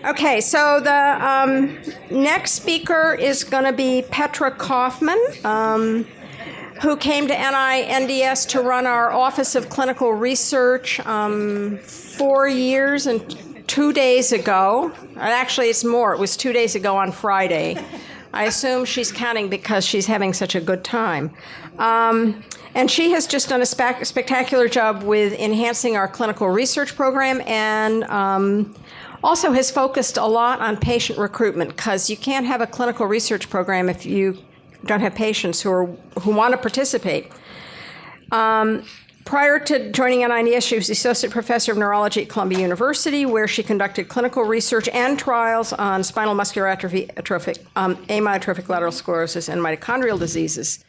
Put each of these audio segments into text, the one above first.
Okay, so the next speaker is going to be Petra Kaufman, who came to NINDS to run our Office of Clinical Research 4 years and 2 days ago. Actually, it's more. It was 2 days ago on Friday. I assume she's counting because she's having such a good time. And she has just done a spectacular job with enhancing our clinical research program and also has focused a lot on patient recruitment, because you can't have a clinical research program if you don't have patients who want to participate. Prior to joining NINDS, she was the Associate Professor of Neurology at Columbia University, where she conducted clinical research and trials on spinal muscular atrophy, amyotrophic lateral sclerosis, and mitochondrial diseases.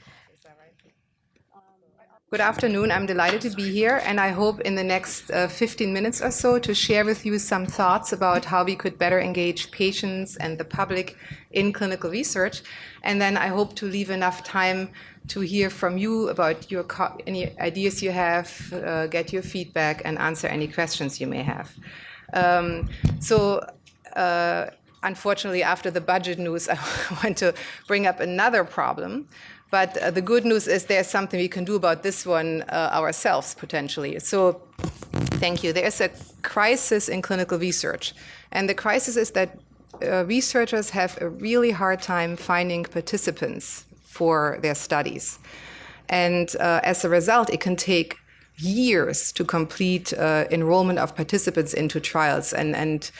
Good afternoon. I'm delighted to be here, and I hope in the next 15 minutes or so to share with you some thoughts about how we could better engage patients and the public in clinical research. And then I hope to leave enough time to hear from you about any ideas you have, get your feedback, and answer any questions you may have. Unfortunately, after the budget news, I want to bring up another problem. But the good news is there's something we can do about this one ourselves, potentially. So thank you. There's a crisis in clinical research. And the crisis is that researchers have a really hard time finding participants for their studies. And as a result, it can take years to complete enrollment of participants into trials. And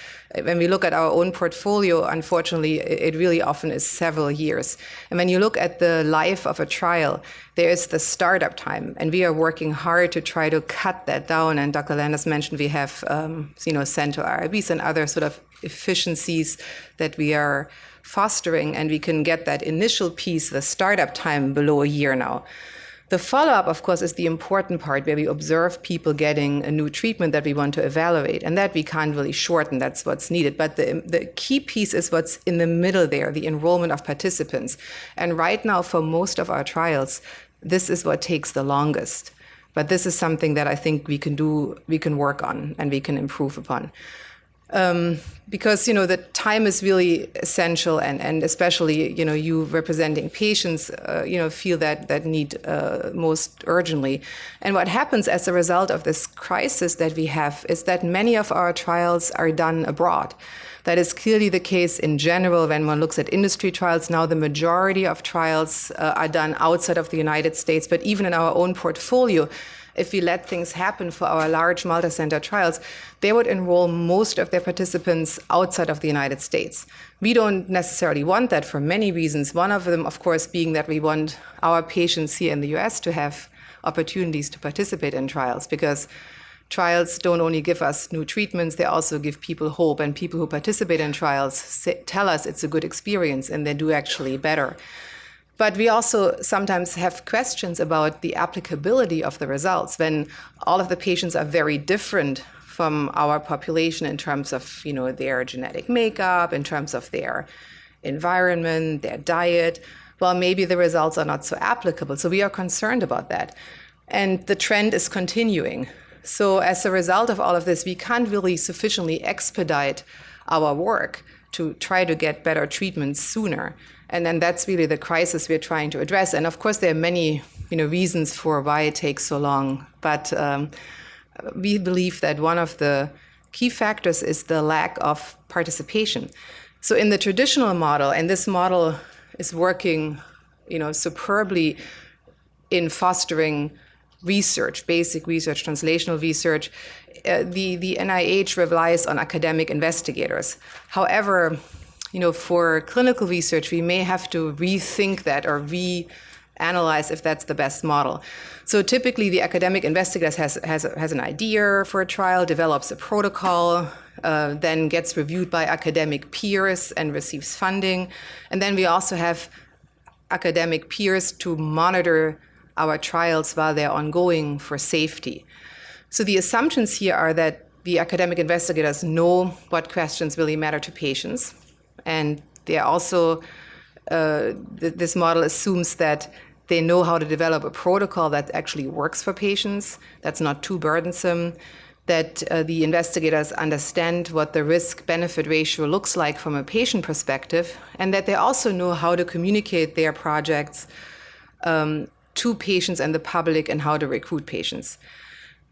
when we look at our own portfolio, unfortunately, it really often is several years. And when you look at the life of a trial, there is the startup time, and we are working hard to try to cut that down. And Dr. Landers mentioned we have, central RIBs and other sort of efficiencies that we are fostering, and we can get that initial piece, the startup time, below a year now. The follow-up, of course, is the important part, where we observe people getting a new treatment that we want to evaluate, and that we can't really shorten. That's what's needed. But the key piece is what's in the middle there, the enrollment of participants. And right now, for most of our trials, this is what takes the longest. But this is something that I think we can work on, and we can improve upon. Because, the time is really essential, and especially, you representing patients, feel that need most urgently. And what happens as a result of this crisis that we have is that many of our trials are done abroad. That is clearly the case in general when one looks at industry trials. Now the majority of trials are done outside of the United States, but even in our own portfolio, if we let things happen for our large multi-center trials, they would enroll most of their participants outside of the United States. We don't necessarily want that for many reasons. One of them, of course, being that we want our patients here in the US to have opportunities to participate in trials, because trials don't only give us new treatments, they also give people hope. And people who participate in trials tell us it's a good experience, and they do actually better. But we also sometimes have questions about the applicability of the results when all of the patients are very different from our population in terms of, their genetic makeup, in terms of their environment, their diet. Well, maybe the results are not so applicable. So we are concerned about that. And the trend is continuing. So as a result of all of this, we can't really sufficiently expedite our work to try to get better treatments sooner. And then that's really the crisis we're trying to address. And of course, there are many, reasons for why it takes so long. But we believe that one of the key factors is the lack of participation. So in the traditional model, and this model is working, superbly in fostering research, basic research, translational research, the NIH relies on academic investigators. However, for clinical research, we may have to rethink that or reanalyze if that's the best model. So typically, the academic investigator has an idea for a trial, develops a protocol, then gets reviewed by academic peers and receives funding. And then we also have academic peers to monitor our trials while they're ongoing for safety. So the assumptions here are that the academic investigators know what questions really matter to patients. And they also, this model assumes that they know how to develop a protocol that actually works for patients, that's not too burdensome. that the investigators understand what the risk-benefit ratio looks like from a patient perspective, and that they also know how to communicate their projects to patients and the public and how to recruit patients.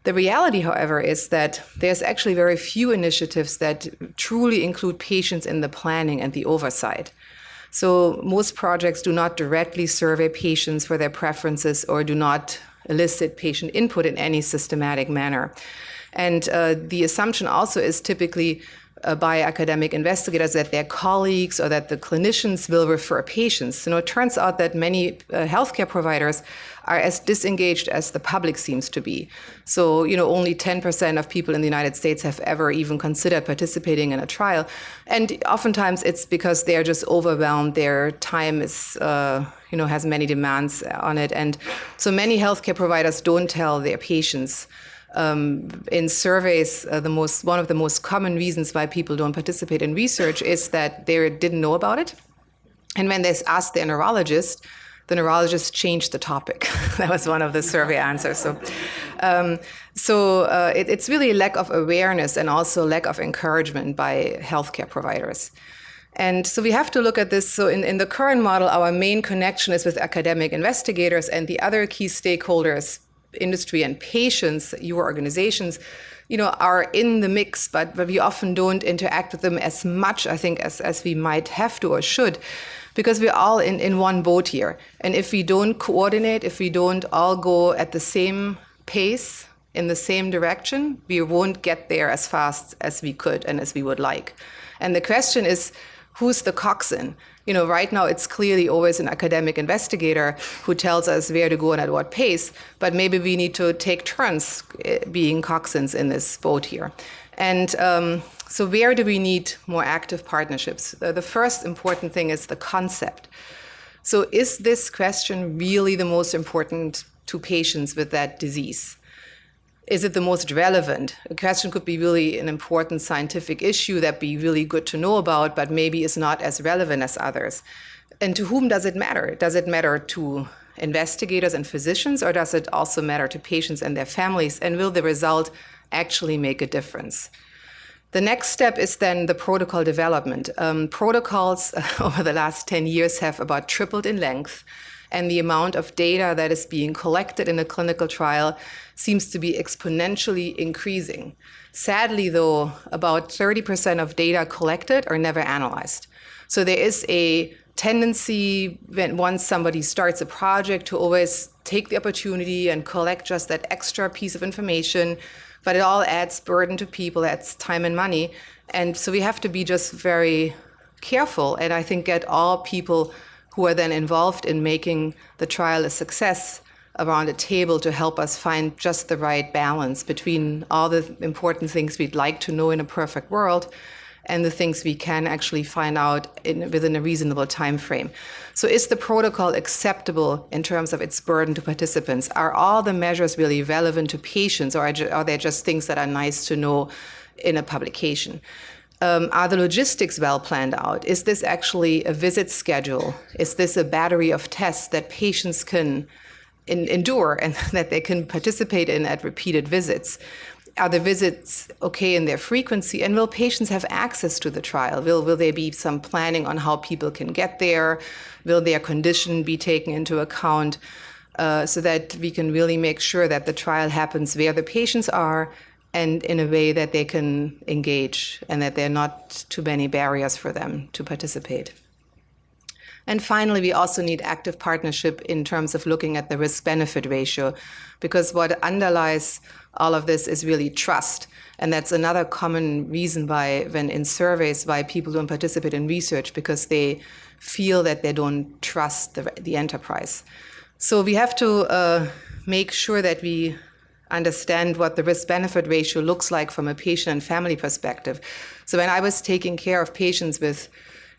The reality, however, is that there's actually very few initiatives that truly include patients in the planning and the oversight. So most projects do not directly survey patients for their preferences or do not elicit patient input in any systematic manner. And the assumption also is typically by academic investigators that their colleagues or that the clinicians will refer patients. It turns out that many healthcare providers are as disengaged as the public seems to be. So, only 10% of people in the United States have ever even considered participating in a trial. And oftentimes it's because they're just overwhelmed. Their time is, has many demands on it. And so many healthcare providers don't tell their patients. In surveys, one of the most common reasons why people don't participate in research is that they didn't know about it. And when they asked their neurologist, the neurologist changed the topic. That was one of the survey answers. It's really a lack of awareness and also lack of encouragement by healthcare providers. And so we have to look at this. So in the current model, our main connection is with academic investigators, and the other key stakeholders, industry and patients, your organizations, are in the mix, but we often don't interact with them as much, I think, as we might have to or should, because we're all in one boat here. And if we don't coordinate, if we don't all go at the same pace, in the same direction, we won't get there as fast as we could and as we would like. And the question is, who's the coxswain? Right now it's clearly always an academic investigator who tells us where to go and at what pace, but maybe we need to take turns being coxswains in this boat here. And so where do we need more active partnerships? The first important thing is the concept. So is this question really the most important to patients with that disease? Is it the most relevant? A question could be really an important scientific issue that be really good to know about, but maybe is not as relevant as others. And to whom does it matter? Does it matter to investigators and physicians, or does it also matter to patients and their families? And will the result actually make a difference? The next step is then the protocol development. Protocols over the last 10 years have about tripled in length, and the amount of data that is being collected in a clinical trial seems to be exponentially increasing. Sadly, though, about 30% of data collected are never analyzed. So there is a tendency once somebody starts a project to always take the opportunity and collect just that extra piece of information, but it all adds burden to people, adds time and money. And so we have to be just very careful, and I think get all people who are then involved in making the trial a success around a table to help us find just the right balance between all the important things we'd like to know in a perfect world and the things we can actually find out within a reasonable time frame. So is the protocol acceptable in terms of its burden to participants? Are all the measures really relevant to patients, or are they just things that are nice to know in a publication? Are the logistics well planned out? Is this actually a visit schedule? Is this a battery of tests that patients can endure and that they can participate in at repeated visits? Are the visits okay in their frequency? And will patients have access to the trial? Will there be some planning on how people can get there? Will their condition be taken into account so that we can really make sure that the trial happens where the patients are and in a way that they can engage and that there are not too many barriers for them to participate? And finally, we also need active partnership in terms of looking at the risk-benefit ratio, because what underlies all of this is really trust. And that's another common reason why, when in surveys, why people don't participate in research, because they feel that they don't trust the enterprise. So we have to make sure that we understand what the risk-benefit ratio looks like from a patient and family perspective. So when I was taking care of patients with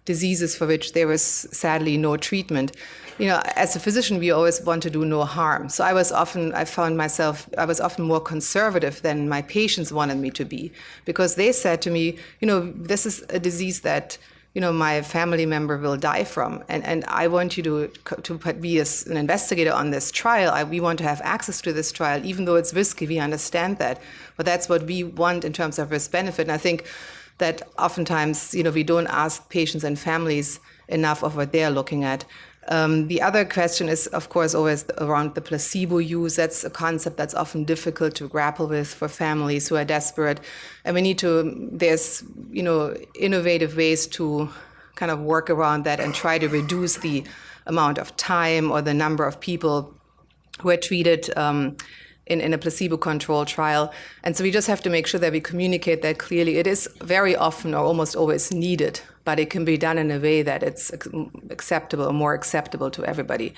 diseases for which there was sadly no treatment, as a physician, we always want to do no harm. So I found myself more conservative than my patients wanted me to be, because they said to me, this is a disease that my family member will die from. And I want you to be as an investigator on this trial. We want to have access to this trial, even though it's risky. We understand that. But that's what we want in terms of risk-benefit. And I think that oftentimes, we don't ask patients and families enough of what they're looking at. The other question is, of course, always around the placebo use. That's a concept that's often difficult to grapple with for families who are desperate. And there's, innovative ways to kind of work around that and try to reduce the amount of time or the number of people who are treated in a placebo-controlled trial. And so we just have to make sure that we communicate that clearly. It is very often or almost always needed, but it can be done in a way that it's acceptable or more acceptable to everybody.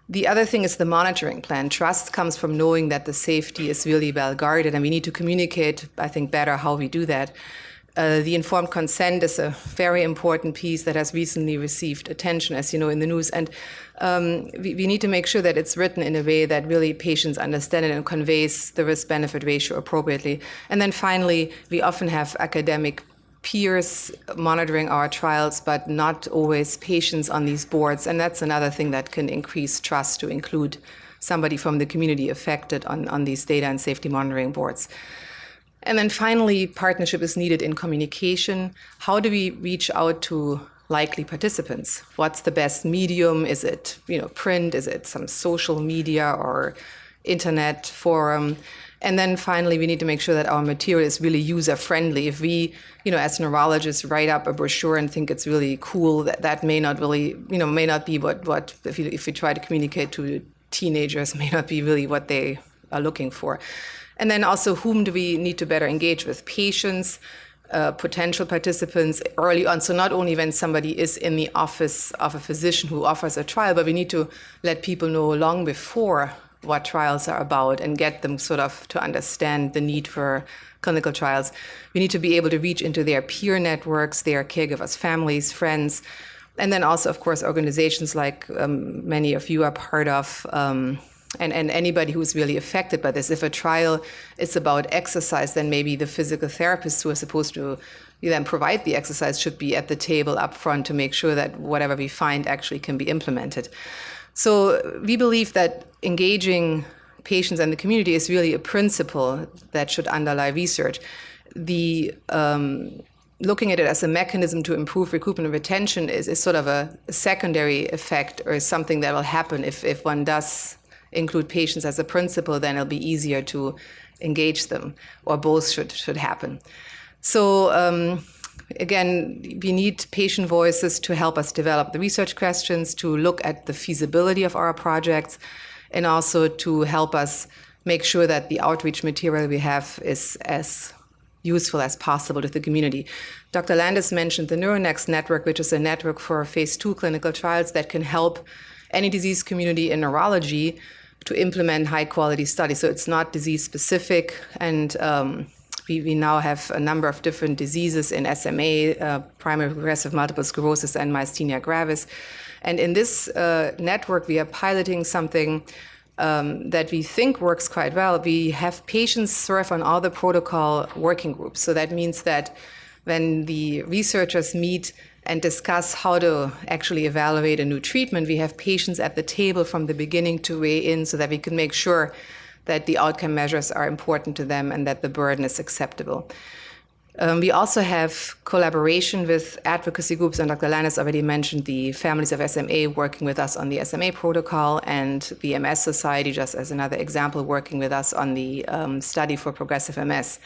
The other thing is the monitoring plan. Trust comes from knowing that the safety is really well guarded, and we need to communicate, I think, better how we do that. The informed consent is a very important piece that has recently received attention, as you know, in the news. And we need to make sure that it's written in a way that really patients understand it and conveys the risk-benefit ratio appropriately. And then finally, we often have academic peers monitoring our trials, but not always patients on these boards. And that's another thing that can increase trust, to include somebody from the community affected on these data and safety monitoring boards. And then finally, partnership is needed in communication. How do we reach out to likely participants? What's the best medium? Is it, print? Is it some social media or internet forum? And then finally, we need to make sure that our material is really user-friendly. If we, as neurologists, write up a brochure and think it's really cool, that may not really, may not be what if we try to communicate to teenagers, may not be really what they are looking for. And then also, whom do we need to better engage with? Patients, potential participants early on. So not only when somebody is in the office of a physician who offers a trial, but we need to let people know long before what trials are about and get them sort of to understand the need for clinical trials. We need to be able to reach into their peer networks, their caregivers, families, friends, and then also, of course, organizations like many of you are part of, and anybody who's really affected by this. If a trial is about exercise, then maybe the physical therapists who are supposed to then provide the exercise should be at the table up front to make sure that whatever we find actually can be implemented. So we believe that engaging patients and the community is really a principle that should underlie research. Looking at it as a mechanism to improve recruitment and retention is sort of a secondary effect, or something that will happen if one does include patients as a principle. Then it'll be easier to engage them, or both should happen. So again, we need patient voices to help us develop the research questions, to look at the feasibility of our projects, and also to help us make sure that the outreach material we have is as useful as possible to the community. Dr. Landis mentioned the NeuroNext network, which is a network for phase 2 clinical trials that can help any disease community in neurology to implement high-quality studies. So it's not disease-specific, and we now have a number of different diseases in SMA, primary progressive multiple sclerosis, and myasthenia gravis. And in this network, we are piloting something that we think works quite well. We have patients serve on all the protocol working groups. So that means that when the researchers meet and discuss how to actually evaluate a new treatment, we have patients at the table from the beginning to weigh in, so that we can make sure that the outcome measures are important to them and that the burden is acceptable. We also have collaboration with advocacy groups, and Dr. Landis already mentioned the families of SMA working with us on the SMA protocol, and the MS Society, just as another example, working with us on the study for progressive MS.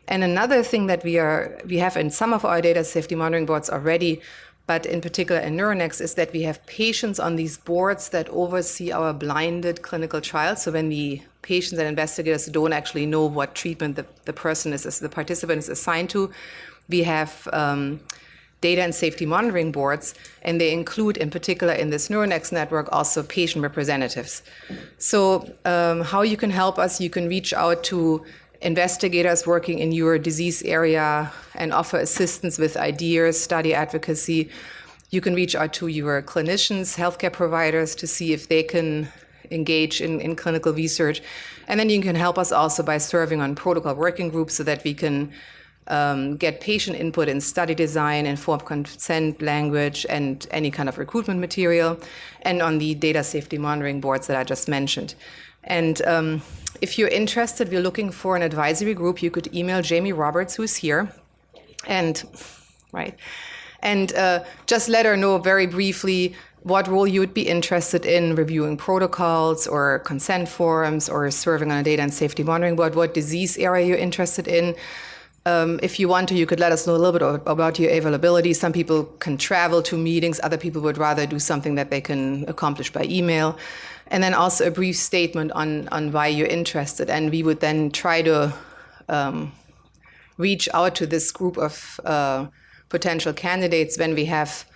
And another thing that we have in some of our data safety monitoring boards already, but in particular in NeuroNext, is that we have patients on these boards that oversee our blinded clinical trials. So when the patients and investigators don't actually know what treatment the participant is assigned to, we have data and safety monitoring boards, and they include, in particular in this NeuroNext network, also patient representatives. So how you can help us, you can reach out to investigators working in your disease area and offer assistance with ideas, study advocacy. You can reach out to your clinicians, healthcare providers, to see if they can engage in clinical research. And then you can help us also by serving on protocol working groups, so that we can get patient input in study design, informed consent language, and any kind of recruitment material, and on the data safety monitoring boards that I just mentioned. And if you're interested, we're looking for an advisory group. You could email Jamie Roberts, who's here, and just let her know very briefly what role you would be interested in, reviewing protocols or consent forms or serving on a data and safety monitoring board, what disease area you're interested in. If you want to, you could let us know a little bit about your availability. Some people can travel to meetings. Other people would rather do something that they can accomplish by email. And then also a brief statement on why you're interested. And we would then try to reach out to this group of potential candidates when we have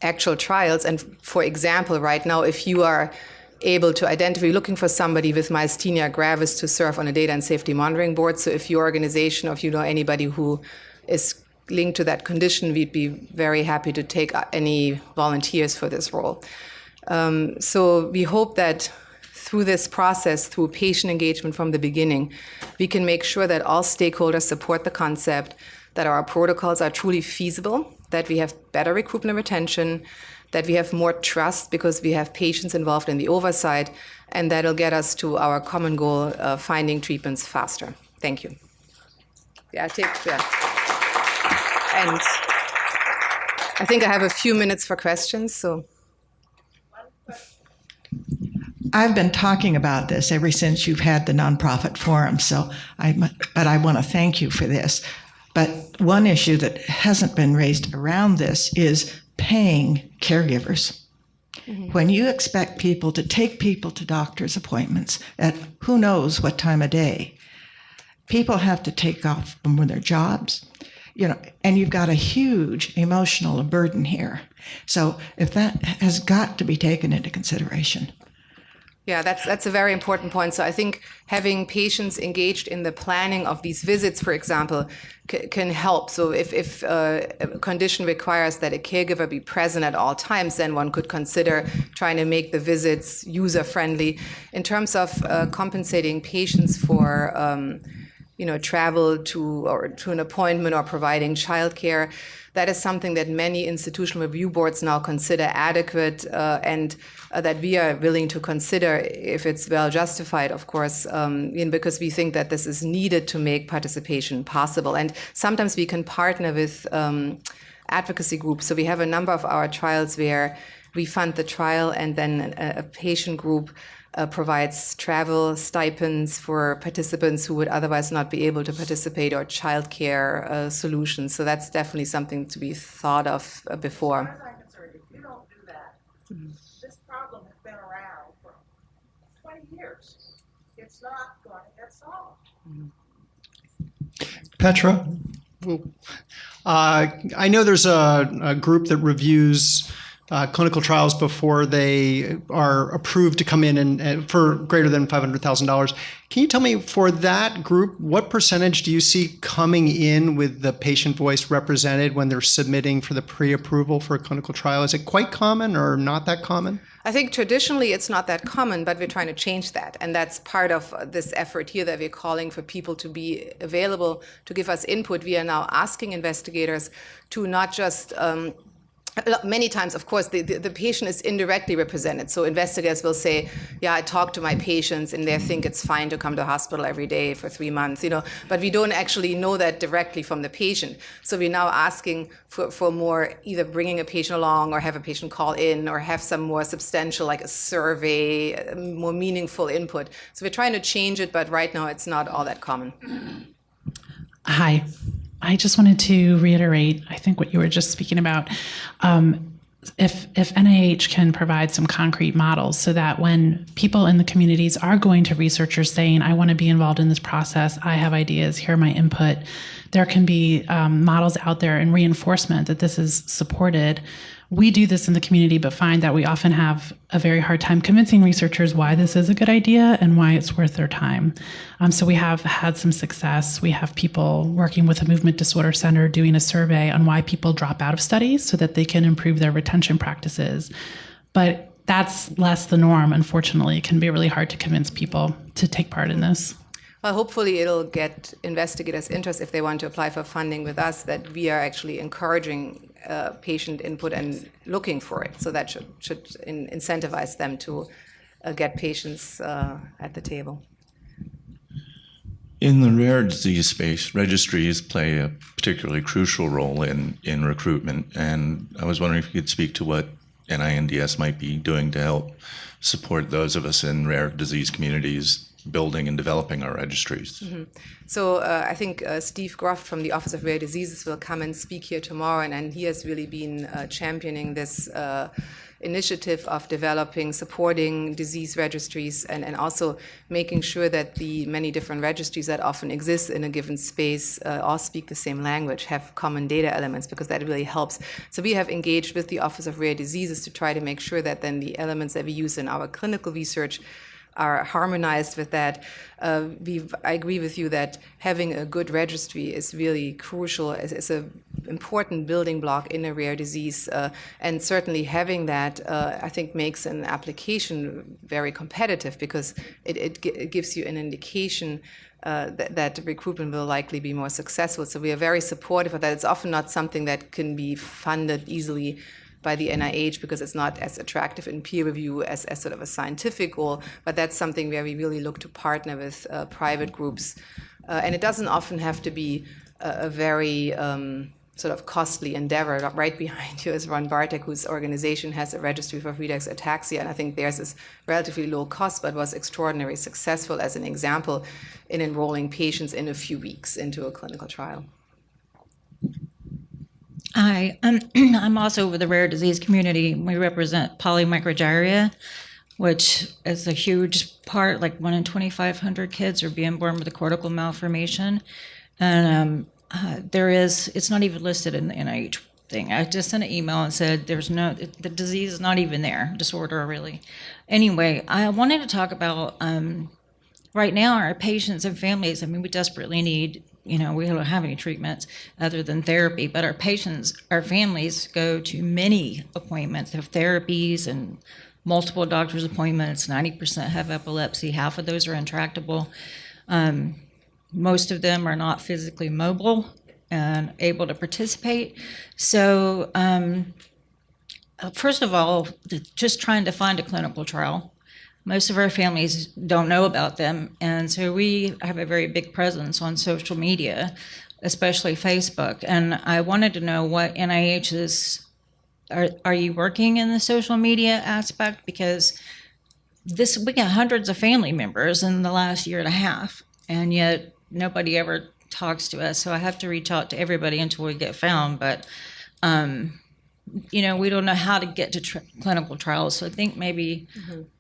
actual trials. And for example, right now, if you are able to identify, looking for somebody with myasthenia gravis to serve on a data and safety monitoring board. So if your organization, or if you know anybody who is linked to that condition, we'd be very happy to take any volunteers for this role. So we hope that through this process, through patient engagement from the beginning, we can make sure that all stakeholders support the concept, that our protocols are truly feasible, that we have better recruitment and retention, that we have more trust because we have patients involved in the oversight, and that'll get us to our common goal of finding treatments faster. Thank you. Yeah, and I think I have a few minutes for questions, so. I've been talking about this ever since you've had the nonprofit forum, but I want to thank you for this. But one issue that hasn't been raised around this is paying caregivers. Mm-hmm. When you expect people to take people to doctor's appointments at who knows what time of day, people have to take off from their jobs, and you've got a huge emotional burden here. So if that has got to be taken into consideration. Yeah, that's a very important point. So I think having patients engaged in the planning of these visits, for example, can help. So if a condition requires that a caregiver be present at all times, then one could consider trying to make the visits user-friendly. In terms of compensating patients for travel to an appointment or providing childcare, that is something that many institutional review boards now consider adequate and that we are willing to consider if it's well justified, of course, because we think that this is needed to make participation possible. And sometimes we can partner with advocacy groups. So we have a number of our trials where we fund the trial and then a patient group provides travel stipends for participants who would otherwise not be able to participate, or childcare solutions. So that's definitely something to be thought of before. As far as I'm concerned, if you don't do that, this problem has been around for 20 years. It's not going to get solved. Petra, I know there's a group that reviews clinical trials before they are approved to come in and for greater than $500,000. Can you tell me, for that group, what percentage do you see coming in with the patient voice represented when they're submitting for the pre-approval for a clinical trial? Is it quite common or not that common? I think traditionally it's not that common, but we're trying to change that. And that's part of this effort here, that we're calling for people to be available to give us input. We are now asking investigators to not just many times, of course, the patient is indirectly represented. So investigators will say, yeah, I talked to my patients and they think it's fine to come to hospital every day for 3 months, but we don't actually know that directly from the patient. So we're now asking for more, either bringing a patient along or have a patient call in or have some more substantial, like a survey, more meaningful input. So we're trying to change it, but right now it's not all that common. Hi. I just wanted to reiterate, I think, what you were just speaking about. If NIH can provide some concrete models so that when people in the communities are going to researchers saying, I want to be involved in this process, I have ideas, here are my input, there can be models out there and reinforcement that this is supported. We do this in the community, but find that we often have a very hard time convincing researchers why this is a good idea and why it's worth their time. So we have had some success. We have people working with a movement disorder center doing a survey on why people drop out of studies so that they can improve their retention practices. But that's less the norm, unfortunately. It can be really hard to convince people to take part in this. Well, hopefully it'll get investigators' interest if they want to apply for funding with us, that we are actually encouraging patient input and looking for it. So that should incentivize them to get patients at the table. In the rare disease space, registries play a particularly crucial role in recruitment, and I was wondering if you could speak to what NINDS might be doing to help support those of us in rare disease communities building and developing our registries. Mm-hmm. So I think Steve Groff from the Office of Rare Diseases will come and speak here tomorrow, and he has really been championing this initiative of developing, supporting disease registries, and also making sure that the many different registries that often exist in a given space all speak the same language, have common data elements, because that really helps. So we have engaged with the Office of Rare Diseases to try to make sure that then the elements that we use in our clinical research are harmonized with that. I agree with you that having a good registry is really crucial. It's an important building block in a rare disease, and certainly having that, I think, makes an application very competitive, because it gives you an indication that recruitment will likely be more successful. So we are very supportive of that. It's often not something that can be funded easily by the NIH, because it's not as attractive in peer review as sort of a scientific goal, but that's something where we really look to partner with private groups. And it doesn't often have to be a very sort of costly endeavor. Right behind you is Ron Bartek, whose organization has a registry for Friedreich's ataxia, and I think theirs is relatively low cost, but was extraordinarily successful as an example in enrolling patients in a few weeks into a clinical trial. Hi, I'm also with the rare disease community. We represent polymicrogyria, which is a huge part, like 1 in 2,500 kids are being born with a cortical malformation. And it's not even listed in the NIH thing. I just sent an email and said the disease is not even there, disorder really. Anyway, I wanted to talk about right now our patients and families. I mean, we desperately need, we don't have any treatments other than therapy, but our patients, our families go to many appointments of therapies and multiple doctor's appointments. 90% have epilepsy. Half of those are intractable. Most of them are not physically mobile and able to participate. So first of all, just trying to find a clinical trial. Most of our families don't know about them, and so we have a very big presence on social media, especially Facebook. And I wanted to know what NIH is. Are you working in the social media aspect? Because we got hundreds of family members in the last year and a half, and yet nobody ever talks to us. So I have to reach out to everybody until we get found. But we don't know how to get to clinical trials. So I think maybe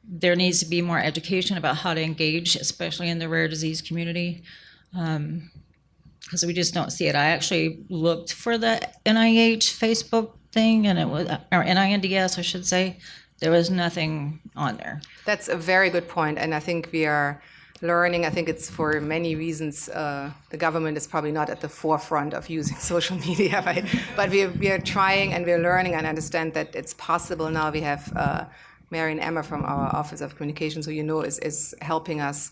there needs to be more education about how to engage, especially in the rare disease community, because we just don't see it. I actually looked for the NIH Facebook thing, and it was, or NINDS, I should say. There was nothing on there. That's a very good point, and I think we are learning. I think it's for many reasons. The government is probably not at the forefront of using social media, right? But we are trying, and we're learning and understand that it's possible now. We have Mary and Emma from our Office of Communications, who is helping us,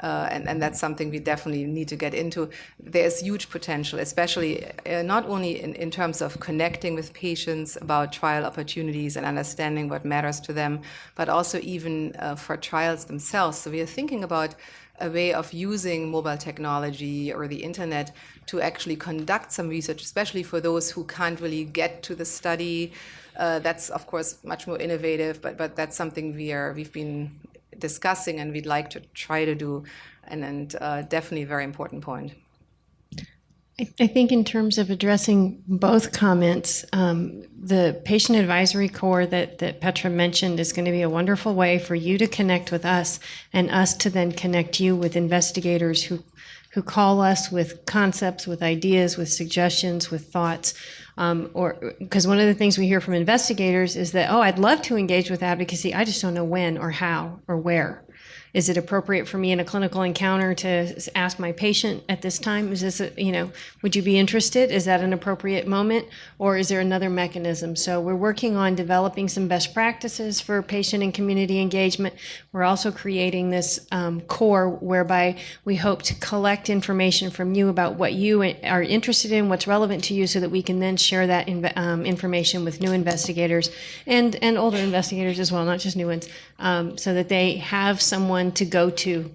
and that's something we definitely need to get into. There's huge potential, especially not only in terms of connecting with patients about trial opportunities and understanding what matters to them, but also even for trials themselves. So we are thinking about a way of using mobile technology or the internet to actually conduct some research, especially for those who can't really get to the study. That's, of course, much more innovative, but that's something we've been discussing and we'd like to try to do, and definitely a very important point. I think in terms of addressing both comments, the patient advisory corps that Petra mentioned is going to be a wonderful way for you to connect with us and us to then connect you with investigators who call us with concepts, with ideas, with suggestions, with thoughts. Because one of the things we hear from investigators is that, I'd love to engage with advocacy, I just don't know when or how or where. Is it appropriate for me in a clinical encounter to ask my patient at this time, is this, would you be interested? Is that an appropriate moment? Or is there another mechanism? So we're working on developing some best practices for patient and community engagement. We're also creating this core whereby we hope to collect information from you about what you are interested in, what's relevant to you, so that we can then share that information with new investigators and older investigators as well, not just new ones, so that they have someone to go to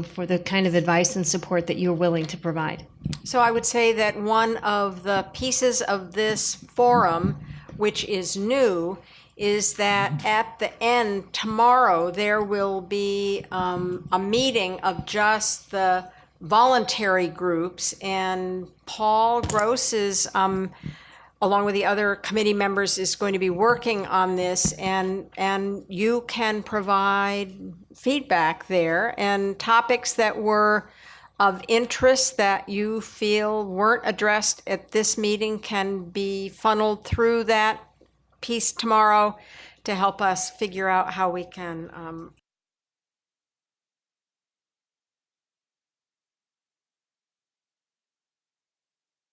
for the kind of advice and support that you're willing to provide. So I would say that one of the pieces of this forum, which is new, is that at the end tomorrow there will be a meeting of just the voluntary groups, and Paul Gross is along with the other committee members is going to be working on this, and you can provide feedback there, and topics that were of interest that you feel weren't addressed at this meeting can be funneled through that piece tomorrow to help us figure out how we can